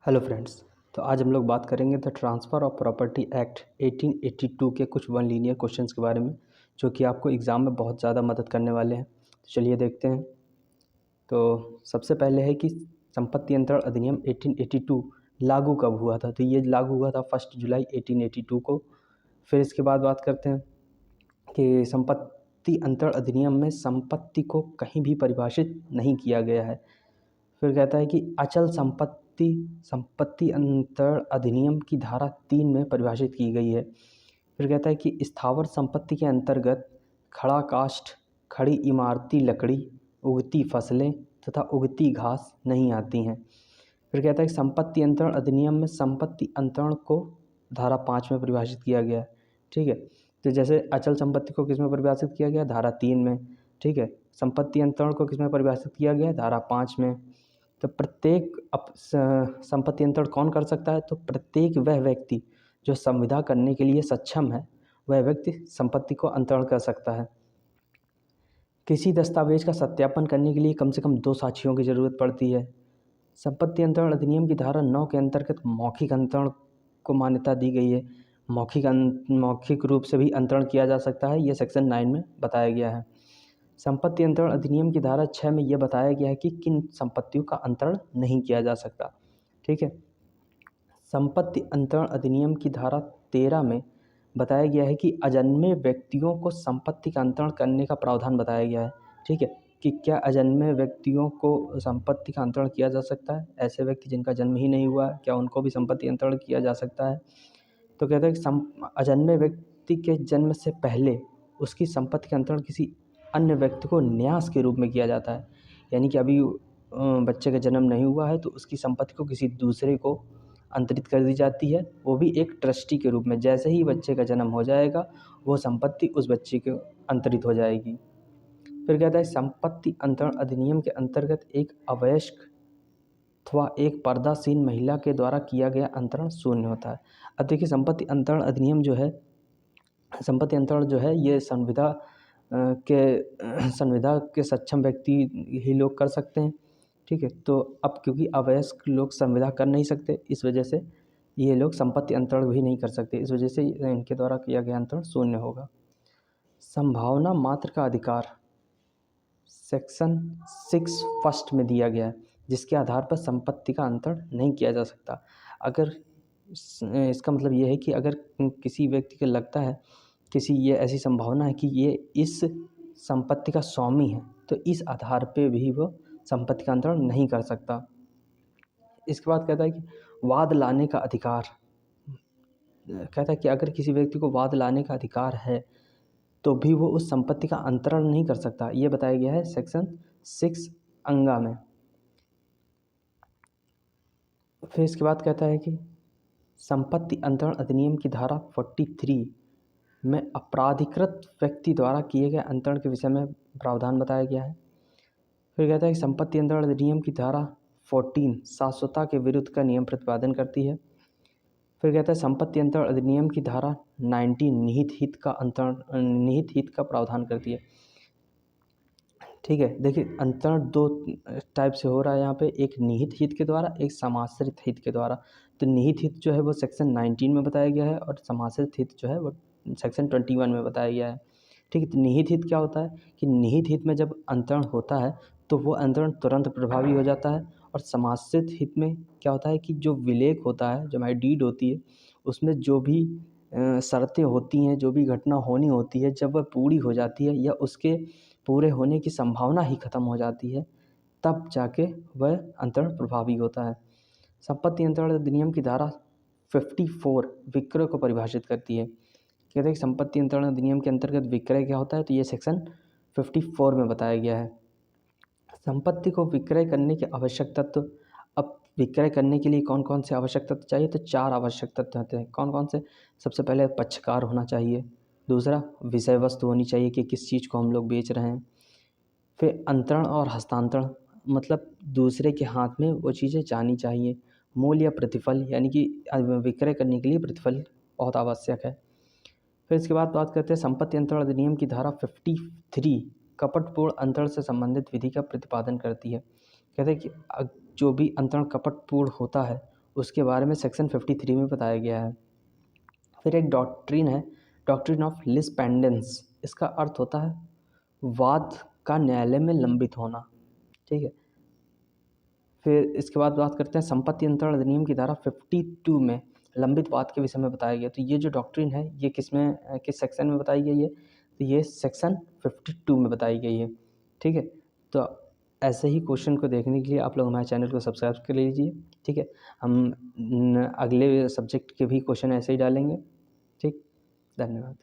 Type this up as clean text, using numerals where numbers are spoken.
Hello friends. तो आज हम लोग बात करेंगे the transfer of property act 1882 के कुछ वन लीनियर क्वेश्चंस के बारे में, जो कि आपको एग्ज़ाम में बहुत ज़्यादा मदद करने वाले हैं। तो चलिए देखते हैं। तो सबसे पहले है कि संपत्ति अंतरण अधिनियम 1882 लागू कब हुआ था। तो ये लागू हुआ था 1 जुलाई 1882 को। फिर इसके बाद बात करते हैं कि संपत्ति अंतरण अधिनियम में संपत्ति को कहीं भी परिभाषित नहीं किया गया है। फिर कहता है कि अचल संपत्ति अंतरण अधिनियम की धारा 3 में परिभाषित की गई है। फिर कहता है कि स्थावर संपत्ति के अंतर्गत खड़ा काष्ठ, खड़ी इमारती लकड़ी, उगती फसलें तथा उगती घास नहीं आती हैं। फिर कहता है कि संपत्ति अंतरण अधिनियम में संपत्ति अंतरण को धारा 5 में परिभाषित किया गया है। ठीक है। तो जैसे अचल संपत्ति को किस में परिभाषित किया गया, धारा 3 में। ठीक है। संपत्ति अंतरण को किस में परिभाषित किया गया, धारा 5 में। तो प्रत्येक संपत्ति अंतरण कौन कर सकता है, तो प्रत्येक वह व्यक्ति जो संविदा करने के लिए सक्षम है, वह व्यक्ति संपत्ति को अंतरण कर सकता है। किसी दस्तावेज का सत्यापन करने के लिए कम से कम 2 साक्षियों की ज़रूरत पड़ती है। संपत्ति अंतरण अधिनियम की धारा 9 के अंतर्गत मौखिक अंतरण को मान्यता दी गई है। मौखिक रूप से भी अंतरण किया जा सकता है, ये सेक्शन 9 में बताया गया है। संपत्ति अंतरण अधिनियम की धारा 6 में यह बताया गया है कि किन संपत्तियों का अंतरण नहीं किया जा सकता। ठीक है। संपत्ति अंतरण अधिनियम की धारा 13 में बताया गया है कि अजन्मे व्यक्तियों को संपत्ति का अंतरण करने का प्रावधान बताया गया है। ठीक है, कि क्या अजन्मे व्यक्तियों को संपत्ति का अंतरण किया जा सकता है। ऐसे व्यक्ति जिनका जन्म ही नहीं हुआ है, क्या उनको भी संपत्ति अंतरण किया जा सकता है। तो कहते हैं कि अजन्मे व्यक्ति के जन्म से पहले उसकी संपत्ति का अंतरण किसी अन्य व्यक्ति को न्यास के रूप में किया जाता है। यानी कि अभी बच्चे का जन्म नहीं हुआ है तो उसकी संपत्ति को किसी दूसरे को अंतरित कर दी जाती है, वो भी एक ट्रस्टी के रूप में। जैसे ही बच्चे का जन्म हो जाएगा वो संपत्ति उस बच्चे के अंतरित हो जाएगी। फिर कहता है संपत्ति अंतरण अधिनियम के अंतर्गत एक अवयस्क अथवा एक पर्दासीन महिला के द्वारा किया गया अंतरण शून्य होता है। अब देखिए, संपत्ति अंतरण अधिनियम जो है, संपत्ति अंतरण जो है ये संविदा के सक्षम व्यक्ति ही लोग कर सकते हैं। ठीक है। तो अब क्योंकि अवयस्क लोग संविदा कर नहीं सकते, इस वजह से ये लोग संपत्ति अंतरण भी नहीं कर सकते। इस वजह से इनके द्वारा किया गया अंतरण शून्य होगा। संभावना मात्र का अधिकार सेक्शन 6 फर्स्ट में दिया गया है, जिसके आधार पर संपत्ति का अंतरण नहीं किया जा सकता। अगर इसका मतलब ये है कि अगर किसी व्यक्ति को लगता है, ये ऐसी संभावना है कि ये इस संपत्ति का स्वामी है, तो इस आधार पे भी वो संपत्ति का अंतरण नहीं कर सकता। इसके बाद कहता है कि वाद लाने का अधिकार, कहता है कि अगर किसी व्यक्ति को वाद लाने का अधिकार है तो भी वो उस संपत्ति का अंतरण नहीं कर सकता। ये बताया गया है सेक्शन 6 अंगा में। फिर इसके बाद कहता है कि संपत्ति अंतरण अधिनियम की धारा 43 में अपराधिकृत व्यक्ति द्वारा किए गए अंतरण के विषय में प्रावधान बताया गया है। फिर कहता है कि संपत्ति अंतरण अधिनियम की धारा 14 शाश्वतता के विरुद्ध का नियम प्रतिपादन करती है। फिर कहता है संपत्ति अंतरण अधिनियम की धारा 19 निहित हित का प्रावधान करती है। ठीक है। देखिए, अंतरण 2 टाइप से हो रहा है यहाँ पे, एक निहित हित के द्वारा, एक समाश्रित हित के द्वारा। तो निहित हित जो है वो सेक्शन 19 में बताया गया है और समाश्रित हित जो है वो सेक्शन 21 में बताया गया है। ठीक है। तो निहित हित क्या होता है कि निहित हित में जब अंतरण होता है तो वो अंतरण तुरंत प्रभावी हो जाता है। और समाश्रित हित में क्या होता है कि जो विलेख होता है, जो हमारी डीड होती है, उसमें जो भी शर्तें होती हैं, जो भी घटना होनी होती है, जब वह पूरी हो जाती है या उसके पूरे होने की संभावना ही ख़त्म हो जाती है, तब जाके वह अंतरण प्रभावी होता है। संपत्ति अंतरण अधिनियम की धारा 54 विक्रय को परिभाषित करती है। कहते हैं कि संपत्ति अंतरण अधिनियम के अंतर्गत विक्रय क्या होता है, तो ये सेक्शन 54 में बताया गया है। संपत्ति को विक्रय करने के आवश्यक तत्व, अब विक्रय करने के लिए कौन कौन से आवश्यक तत्व चाहिए, तो 4 आवश्यक तत्व होते हैं। कौन कौन से? सबसे पहले पक्षकार होना चाहिए, दूसरा विषय वस्तु होनी चाहिए कि किस चीज़ को हम लोग बेच रहे हैं, फिर अंतरण और हस्तांतरण, मतलब दूसरे के हाथ में वो चीज़ें जानी चाहिए, मूल्य या प्रतिफल, यानी कि विक्रय करने के लिए प्रतिफल बहुत आवश्यक है। फिर इसके बाद बात करते हैं संपत्ति अंतरण अधिनियम की धारा 53 कपटपूर्ण अंतरण से संबंधित विधि का प्रतिपादन करती है। कहते हैं कि जो भी अंतरण कपटपूर्ण होता है उसके बारे में सेक्शन 53 में बताया गया है। फिर एक डॉक्ट्रिन है, डॉक्ट्रिन ऑफ लिस पेंडेंस। इसका अर्थ होता है वाद का न्यायालय में लंबित होना। ठीक है। फिर इसके बाद बात करते हैं संपत्ति अंतरण अधिनियम की धारा 52 में लंबित वाद के विषय में बताया गया। तो ये जो डॉक्ट्रिन है ये किस सेक्शन में बताई गई है? तो ये सेक्शन 52 में बताई गई है। ठीक है। तो ऐसे ही क्वेश्चन को देखने के लिए आप लोग हमारे चैनल को सब्सक्राइब कर लीजिए। ठीक है। हम अगले सब्जेक्ट के भी क्वेश्चन ऐसे ही डालेंगे। ठीक, धन्यवाद।